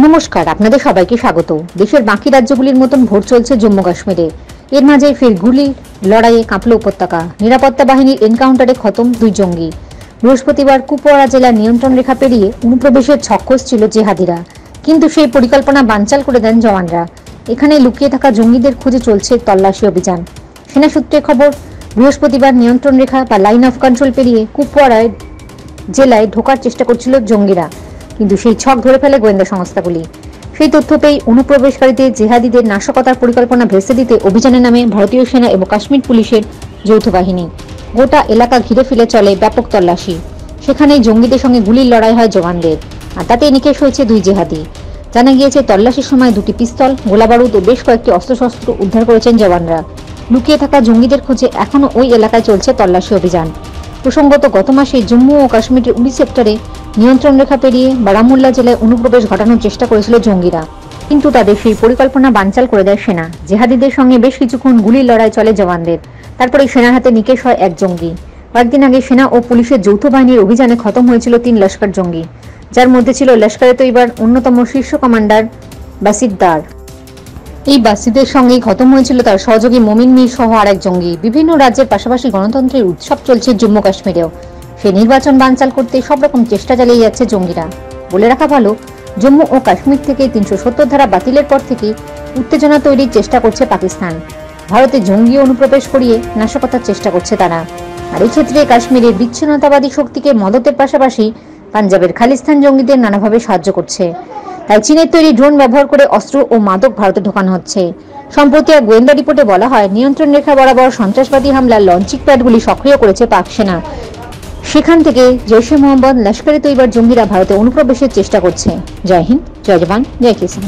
নমস্কার, আপনাদের সবাইকে স্বাগত। দেশের বাকি রাজ্যগুলির মতন ভোট চলছে জম্মু কাশ্মীরে। এর মাঝে ফের গুলি লড়াইয়ে কাঁপল উপত্যকা। নিরাপত্তা বাহিনীর এনকাউন্টারে খতম 2 জঙ্গি। বৃহস্পতিবার কুপওয়ারা জেলার নিয়ন্ত্রণ রেখা পেরিয়ে অনুপ্রবেশের ছক কষছিল জেহাদিরা, কিন্তু সেই পরিকল্পনা বানচাল করে দেন জওয়ানরা। এখানে লুকিয়ে থাকা জঙ্গিদের খুঁজে চলছে তল্লাশি অভিযান। সেনা সূত্রে খবর, বৃহস্পতিবার নিয়ন্ত্রণ রেখা বা লাইন অফ কন্ট্রোল পেরিয়ে কুপওয়ারা জেলায় ঢোকার চেষ্টা করছিল জঙ্গিরা, কিন্তু সেই ছক ধরে ফেলে গোয়েন্দা সংস্থাগুলি। সেই তথ্য পেয়ে অনুপ্রবেশকারীদের জেহাদিদের নাশকতার পরিকল্পনা ভেস্তে দিতে অভিযানে নামে ভারতীয় সেনা এবং কাশ্মীর পুলিশের যৌথ বাহিনী। গোটা এলাকা ঘিরে ফেলে চলে ব্যাপক তল্লাশি। সেখানেই জঙ্গিদের সঙ্গে গুলির লড়াই হয় জওয়ানদের, আর তাতে নিকেশ হয়েছে 2 জেহাদি। জানা গিয়েছে, তল্লাশির সময় 2টি পিস্তল, গোলাবারুদ ও বেশ কয়েকটি অস্ত্রশস্ত্র উদ্ধার করেছেন জওয়ানরা। লুকিয়ে থাকা জঙ্গিদের খোঁজে এখনও ওই এলাকায় চলছে তল্লাশি অভিযান। প্রসঙ্গত, গত মাসে জম্মু ও কাশ্মীরের উড়ি সেক্টরে নিয়ন্ত্রণ রেখা পেরিয়ে বারামুল্লা জেলায় অনুপ্রবেশ ঘটানোর চেষ্টা করেছিল জঙ্গিরা, কিন্তু তাদের সেই পরিকল্পনা বানচাল করে দেয় সেনা। জেহাদিদের সঙ্গে বেশ কিছুক্ষণ গুলির লড়াই চলে জওয়ানদের, তারপরে সেনার হাতে নিকেশ হয় 1 জঙ্গি। কয়েকদিন আগে সেনা ও পুলিশের যৌথ বাহিনীর অভিযানে খতম হয়েছিল 3 লস্কর জঙ্গি, যার মধ্যে ছিল লস্করে তৈবার অন্যতম শীর্ষ কমান্ডার বাসিদ দার। এই বাসিদের সঙ্গেই খতম হয়েছিল তার সহযোগী মমিন মীর সহ আরেক জঙ্গি। বিভিন্ন রাজ্যের পাশাপাশি গণতন্ত্রের উৎসব চলছে জম্মু কাশ্মীরেও। সেই নির্বাচন বানচাল করতে সব রকম চেষ্টা চালিয়ে যাচ্ছে জঙ্গিরা। বলে রাখা ভালো, জম্মু ও কাশ্মীর থেকে 370 ধারা বাতিলের পর থেকে উত্তেজনা তৈরির চেষ্টা করছে পাকিস্তান। ভারতে জঙ্গি অনুপ্রবেশ করিয়ে নাশকতার চেষ্টা করছে তারা। আর এই ক্ষেত্রে কাশ্মীরের বিচ্ছিন্নতাবাদী শক্তিকে মদতের পাশাপাশি পাঞ্জাবের খালিস্তান জঙ্গিদের নানাভাবে সাহায্য করছে। তাই চীনের তৈরি ড্রোন ব্যবহার করে অস্ত্র ও মাদক ভারতে ঢোকানো হচ্ছে। সম্প্রতি এক গোয়েন্দা রিপোর্টে বলা হয়, নিয়ন্ত্রণ রেখা বরাবর সন্ত্রাসবাদী হামলার লঞ্চিং প্যাডগুলি সক্রিয় করেছে পাক সেনা। সেখান থেকে জৈশে মোহাম্মদ, লস্করে তৈবার জঙ্গিরা ভারতে অনুপ্রবেশের চেষ্টা করছে। জয় হিন্দ, জয় জওয়ান, জয় কিষান।